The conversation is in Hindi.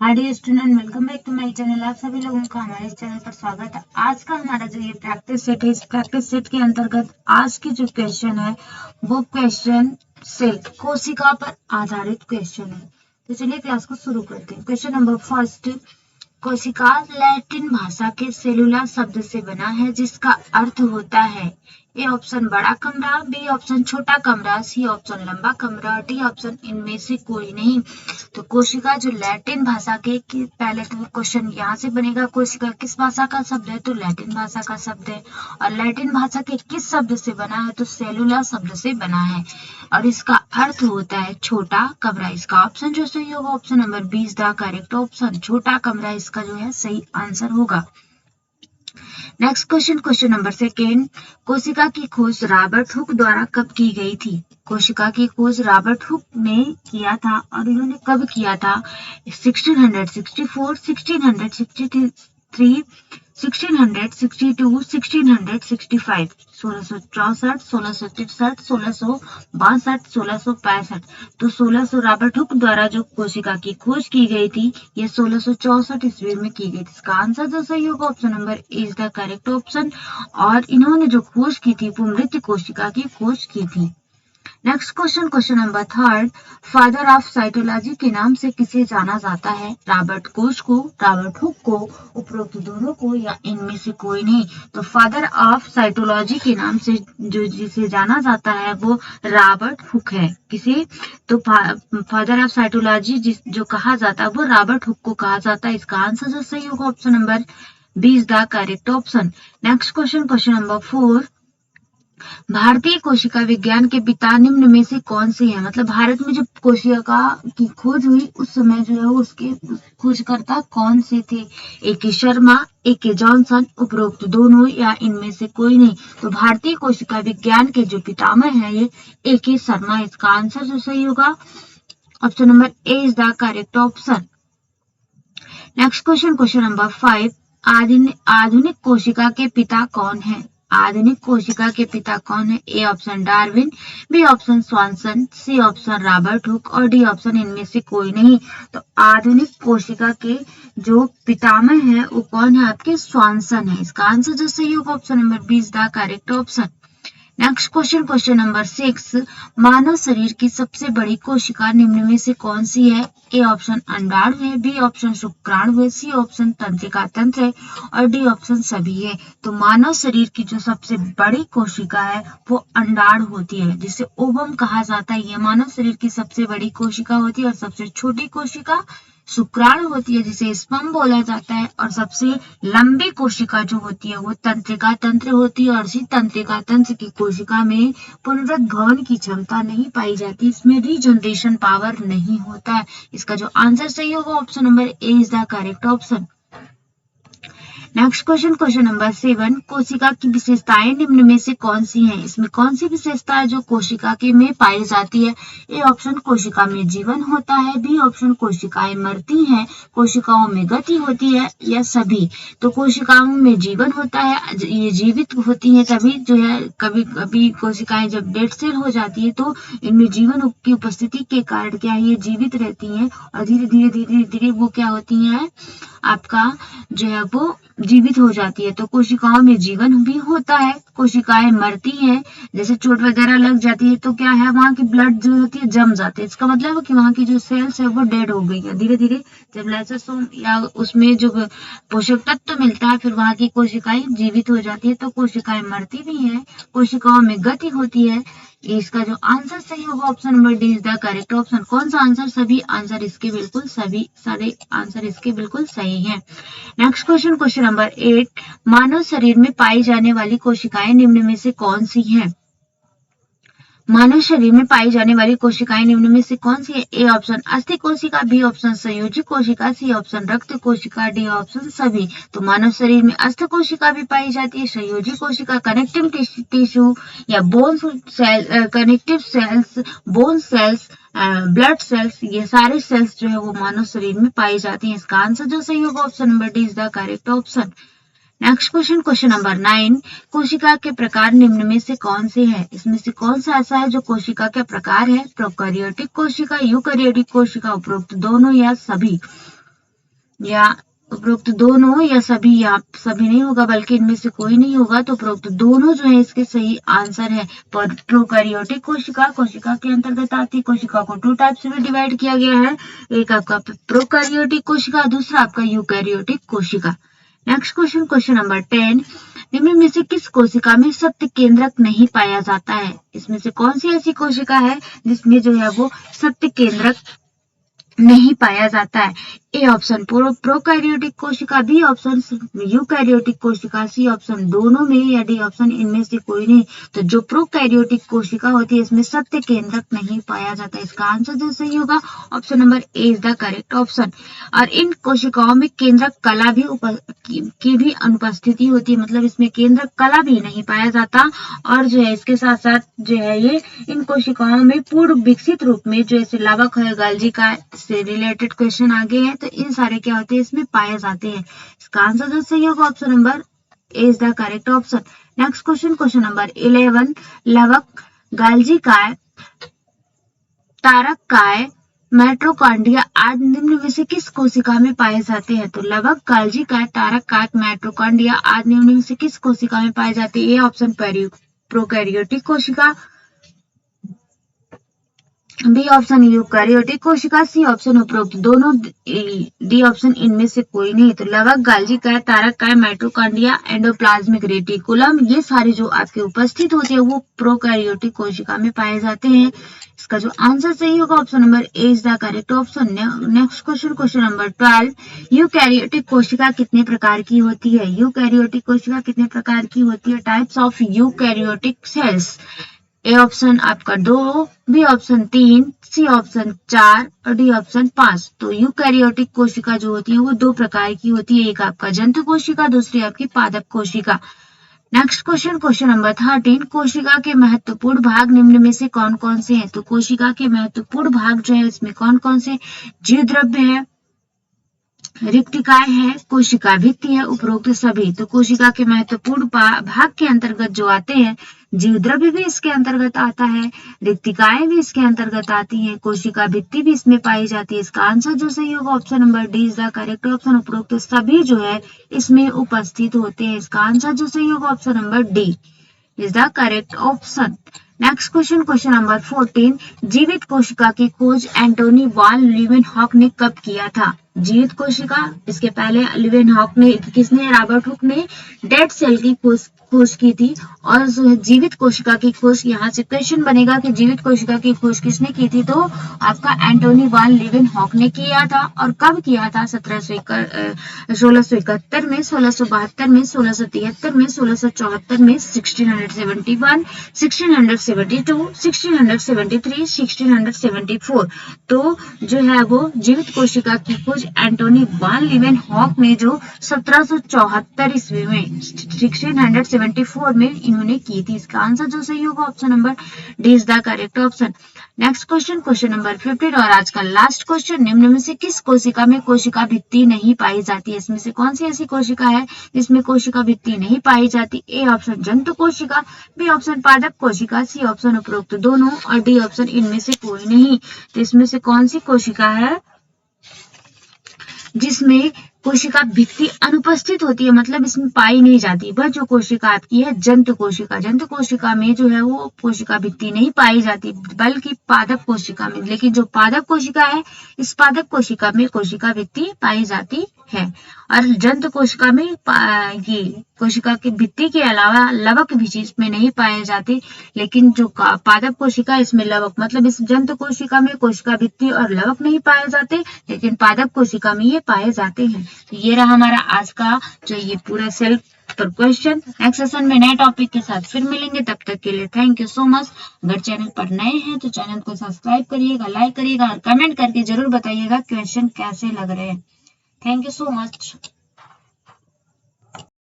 Hi dear student, welcome back to my channel. आप सभी लोगों का हमारे इस चैनल पर स्वागत है। आज का हमारा जो ये प्रैक्टिस सेट है, इस प्रैक्टिस सेट के अंतर्गत आज की जो क्वेश्चन है वो क्वेश्चन सेल कोशिका पर आधारित क्वेश्चन है। तो चलिए क्लास को शुरू करते हैं। क्वेश्चन नंबर फर्स्ट, कोशिका लैटिन भाषा के सेलुला शब्द से बना है जिसका अर्थ होता है ए ऑप्शन बड़ा कमरा, बी ऑप्शन छोटा कमरा, सी ऑप्शन लंबा कमरा, डी ऑप्शन इनमें से कोई नहीं। तो कोशिका जो लैटिन भाषा के पहले तो क्वेश्चन यहाँ से बनेगा, कोशिका किस भाषा का शब्द है? तो लैटिन भाषा का शब्द है। और लैटिन भाषा के किस शब्द से बना है? तो सेलुला शब्द से बना है। और इसका अर्थ होता है छोटा कमरा। इसका ऑप्शन जो सही होगा option number 20 the correct option, छोटा कमरा इसका जो है सही आंसर होगा। Next question, question number second, कोशिका की खोज रॉबर्ट हुक द्वारा कब की गई थी? कोशिका की खोज रॉबर्ट हुक ने किया था और इन्होंने कब किया था? 1664, 1663, 1662, 1665, 1664, 1663, 1662, 1665। तो 1600 रॉबर्ट हुक द्वारा जो कोशिका की खोज की गई थी ये 1664 ईस्वी में की गई थी। इसका आंसर जो सही होगा option number A is the correct option. और इन्होंने जो खोज की थी वो मृत कोशिका की खोज की थी। Next question, question number third, father of cytology के नाम से किसे जाना जाता है? रॉबर्ट कोच को, रॉबर्ट हुक को, उपरोक्त दोनों को, या इनमें से कोई नहीं। तो फादर ऑफ साइटोलॉजी के नाम से जो जिसे जाना जाता है वो रॉबर्ट हुक है। किसे? तो फादर ऑफ साइटोलॉजी जो कहा जाता है वो रॉबर्ट हुक को कहा जाता है। इसका आंसर जो सही होगा option number 20 the correct option. Next question, question number 4, भारतीय कोशिका विज्ञान के पिता निम्न में से कौन से हैं? मतलब भारत में जब कोशिका की खोज हुई उस समय जो है उसके खोजकर्ता कौन से थे? ए के शर्मा, ए के जॉनसन, उपरोक्त दोनों, या इनमें से कोई नहीं। तो भारतीय कोशिका विज्ञान के जो पितामह हैं ये ए के शर्मा। इसका आंसर जो सही होगा option number A is the correct option. Next question, question number 5, आधुनिक कोशिका के पिता कौन है? आधुनिक कोशिका के पिता कौन है? A option Darwin, B option Swanson, C option Robert Hooke, और डी ऑप्शन इनमें से कोई नहीं। तो आधुनिक कोशिका के जो पितामह है वो कौन है? आपके स्वानसन है। इसका आंसर जो सही होगा option number 20 the correct option. Next question, question number 6, मानव शरीर की सबसे बड़ी कोशिका निम्न में से कौन सी है? ए ऑप्शन अंडाणु है, बी ऑप्शन शुक्राणु है, सी ऑप्शन तंत्रिका तंत्र है, और डी ऑप्शन सभी है। तो मानव शरीर की जो सबसे बड़ी कोशिका है वो अंडाणु होती है, जिसे ओवम कहा जाता है। ये मानव शरीर की सबसे बड़ी कोशिका होती है। और सबसे छोटी कोशिका शुक्राणु होती है जिसे स्पर्म बोला जाता है। और सबसे लंबी कोशिका जो होती है वो तंत्रिका तंत्र होती है। और इसी तंत्रिका तंत्र की कोशिका में पुनरुद्भवन की क्षमता नहीं पाई जाती, इसमें रीजनरेशन पावर नहीं होता है। इसका जो आंसर सही होगा option number A is the correct option. Next question, question number 7, कोशिका की विशेषताएं निम्न में से कौन सी हैं? इसमें कौन सी विशेषता है जो कोशिका के में पाई जाती है? ए ऑप्शन कोशिका में जीवन होता है, बी ऑप्शन कोशिकाएं मरती हैं, कोशिकाओं में गति होती है, या सभी। तो कोशिकाओं में जीवन होता है, ये जीवित होती है तभी जो है। कभी कभी कोशिकाएं जब डेड सेल हो जाती है तो इनमें जीवन की उपस्थिति के कारण क्या है ये जीवित रहती हैं। और धीरे धीरे धीरे धीरे वो क्या होती है आपका जो है वो जीवित हो जाती है। तो कोशिकाओं में जीवन भी होता है, कोशिकाएं मरती हैं। जैसे चोट वगैरह लग जाती है तो क्या है वहां की ब्लड जो होती है जम जाती है। इसका मतलब है कि वहां की जो सेल्स है वो डेड हो गई है। धीरे धीरे जब लाइसोसोम या उसमें जो पोषक तत्व मिलता है फिर वहां की कोशिकाएं जीवित हो जाती है। तो कोशिकाएं मरती भी हैं, कोशिकाओं में गति होती है। इसका जो आंसर सही होगा option number D is the correct option. कौन सा आंसर? सभी आंसर इसके बिल्कुल सभी सारे आंसर इसके बिल्कुल सही हैं। नेक्स्ट क्वेश्चन, क्वेश्चन नंबर 8, मानव शरीर में पाई जाने वाली कोशिकाएं निम्न में से कौन सी हैं? मानव शरीर में पाई जाने वाली कोशिकाएं निम्न में से कौन सी है? ए ऑप्शन अस्थि कोशिका, बी ऑप्शन संयोजी कोशिका, सी ऑप्शन रक्त कोशिका, डी ऑप्शन सभी। तो मानव शरीर में अस्थि कोशिका भी पाई जाती है, संयोजी कोशिका कनेक्टिव टिश्यू या bone cell, connective cells, bone cells, blood cells, ये सारे सेल्स जो है वो मानव शरीर में पाई जाती हैं। इसका आंसर जो सही होगा option number D is the correct option. Next question, question number 9, कोशिका के प्रकार निम्न में से कौन से हैं? इसमें से कौन सा ऐसा है जो कोशिका का प्रकार है? प्रोकैरियोटिक कोशिका, यूकैरियोटिक कोशिका, उपरोक्त दोनों, या सभी। या उपरोक्त दोनों या सभी, या सभी नहीं होगा बल्कि इनमें से कोई नहीं होगा, तो उपरोक्त दोनों जो है इसके सही आंसर है। पर प्रोकैरियोटिक कोशिका कोशिका के अंतर्गत आती है। कोशिका को 2 टाइप्स में डिवाइड किया गया है, एक आपका प्रोकैरियोटिक कोशिका, दूसरा आपका यूकैरियोटिक कोशिका। नेक्स्ट क्वेश्चन, क्वेश्चन नंबर 10, निम्न में से किस कोशिका में सत्य केंद्रक नहीं पाया जाता है? इसमें से कौन सी ऐसी कोशिका है जिसमें जो है वो सत्य केंद्रक नहीं पाया जाता है? ए ऑप्शन प्रोकैरियोटिक कोशिका, बी ऑप्शन यूकैरियोटिक कोशिका, सी ऑप्शन दोनों में, या डी ऑप्शन इनमें से कोई नहीं। तो जो प्रोकैरियोटिक कोशिका होती है इसमें सत्य केंद्रक नहीं पाया जाता है। इसका आंसर जो सही होगा option number A is the correct option. और इन कोशिकाओं में केंद्रक कला भी की भी अनुपस्थिति होती है, मतलब इसमें केंद्रक कला भी नहीं पाया जाता। और जो है इसके साथ साथ जो है ये इन कोशिकाओं में पूर्ण विकसित रूप में जो ऐसे लावक है, गाल्जी का से रिलेटेड क्वेश्चन आगे है, तो इन सारे क्या होते हैं इसमें पाए जाते हैं। इसका आंसर जो सही होगा option number A is the correct option. Next question, question number 11, लवक, गाल्जी काय, तारक काय, माइटोकॉन्ड्रिया आदि निम्न में से किस कोशिका में पाए जाते हैं? तो लवक, गाल्जी काय, तारक काय, माइटोकॉन्ड्रिया आदि निम्न में से किस कोशिका में पाए जाते हैं? ए ऑप्शन प्रोकैरियोटिक कोशिका, बी ऑप्शन यूकैरियोटिक कोशिका, सी ऑप्शन उपरोक्त दोनों, डी ऑप्शन इनमें से कोई नहीं। तो लवक, गाल्जी काय, तारक काय, माइटोकॉन्ड्रिया, एंडोप्लाज्मिक रेटिकुलम, ये सारे जो आपके उपस्थित होते हैं वो प्रोकैरियोटिक कोशिका में पाए जाते हैं। इसका जो आंसर सही होगा option number A is the correct option. Next question, question number 12, eukaryotic कोशिका कितने प्रकार की होती है? यूकैरियोटिक कोशिका कितने प्रकार की होती है? Types of eukaryotic cells, A option आपका 2, बी ऑप्शन 3, सी ऑप्शन 4 और डी ऑप्शन 5। तो यूकैरियोटिक कोशिका जो होती है वो 2 प्रकार की होती है, एक आपका जंतु कोशिका, दूसरी आपकी पादप कोशिका। नेक्स्ट क्वेश्चन, क्वेश्चन नंबर 13, कोशिका के महत्वपूर्ण भाग निम्न में से कौन कौन से हैं? तो कोशिका के महत्वपूर्ण भाग जो है इसमें कौन कौन से? जीव द्रव्य है, रिक्तिकाएं है, कोशिका भित्ति है, उपरोक्त सभी। तो कोशिका के महत्वपूर्ण भाग के अंतर्गत जो आते हैं, जीव द्रव्य भी इसके अंतर्गत आता है, रिक्तिकाएं भी इसके अंतर्गत आती हैं, कोशिका भित्ति भी इसमें पाई जाती है। इसका आंसर जो सही होगा option number D is the correct option. उपरोक्त सभी जो है इसमें उपस्थित होते हैं। इसका आंसर जो सही होगा option number D is the correct option. Next question, question number 14, जीवित कोशिका की खोज एंटोनी वान लीवेनहॉक ने कब किया था? जीवित कोशिका, इसके पहले लीवेनहॉक ने, किसने? रॉबर्ट हुक ने डेड सेल की खोज की थी। और जो है जीवित कोशिका की खोज, यहाँ से क्वेश्चन बनेगा कि जीवित कोशिका की खोज किसने की थी? तो आपका एंटोनी वान लीवेनहॉक ने किया था। और कब किया था? 1671 में, 1672 में, 1673 में, 1674 में, 1671, 1672, 1673, 1674। तो जो है वो जीवित कोशिका की खोज एंटोनी वान लीवेनहॉक ने जो 1774 ईस्वी में, 1674 में इन्होंने की थी। इसका आंसर जो सही होगा option number D is the correct option. Next question, question number 15 और आज का लास्ट क्वेश्चन, निम्न में से किस कोशिका में कोशिका भित्ति नहीं पाई जाती है? इसमें से कौन सी ऐसी कोशिका है जिसमें कोशिका भित्ति नहीं पाई जाती? ए ऑप्शन जंतु कोशिका, बी ऑप्शन पादप कोशिका, सी ऑप्शन उपरोक्त दोनों और डी ऑप्शन इनमें से कोई नहीं। तो इसमें से कौन सी कोशिका है जिसमें कोशिका भित्ति अनुपस्थित होती है, मतलब इसमें पाई नहीं जाती? वह जो कोशिका आपकी है जंतु कोशिका। जंतु कोशिका में जो है वो कोशिका भित्ति नहीं पाई जाती बल्कि पादप कोशिका में। लेकिन जो पादप कोशिका है, इस पादप कोशिका में कोशिका भित्ति पाई जाती है। और जंतु कोशिका में ये कोशिका की भित्ति के अलावा लवक भी इसमें नहीं पाए जाते। लेकिन जो पादप कोशिका, इसमें लवक, मतलब इस जंतु कोशिका में कोशिका भित्ति और लवक नहीं पाए जाते, लेकिन पादप कोशिका में ये पाए जाते हैं। तो ये रहा हमारा आज का जो ये पूरा सेल्फ पर क्वेश्चन। नेक्स्ट सेशन में नए टॉपिक के साथ फिर मिलेंगे, तब तक के लिए थैंक यू सो मच। अगर चैनल पर नए हैं तो चैनल को सब्सक्राइब करिएगा, लाइक करिएगा और कमेंट करके जरूर बताइएगा क्वेश्चन कैसे लग रहे हैं। Thank you so much.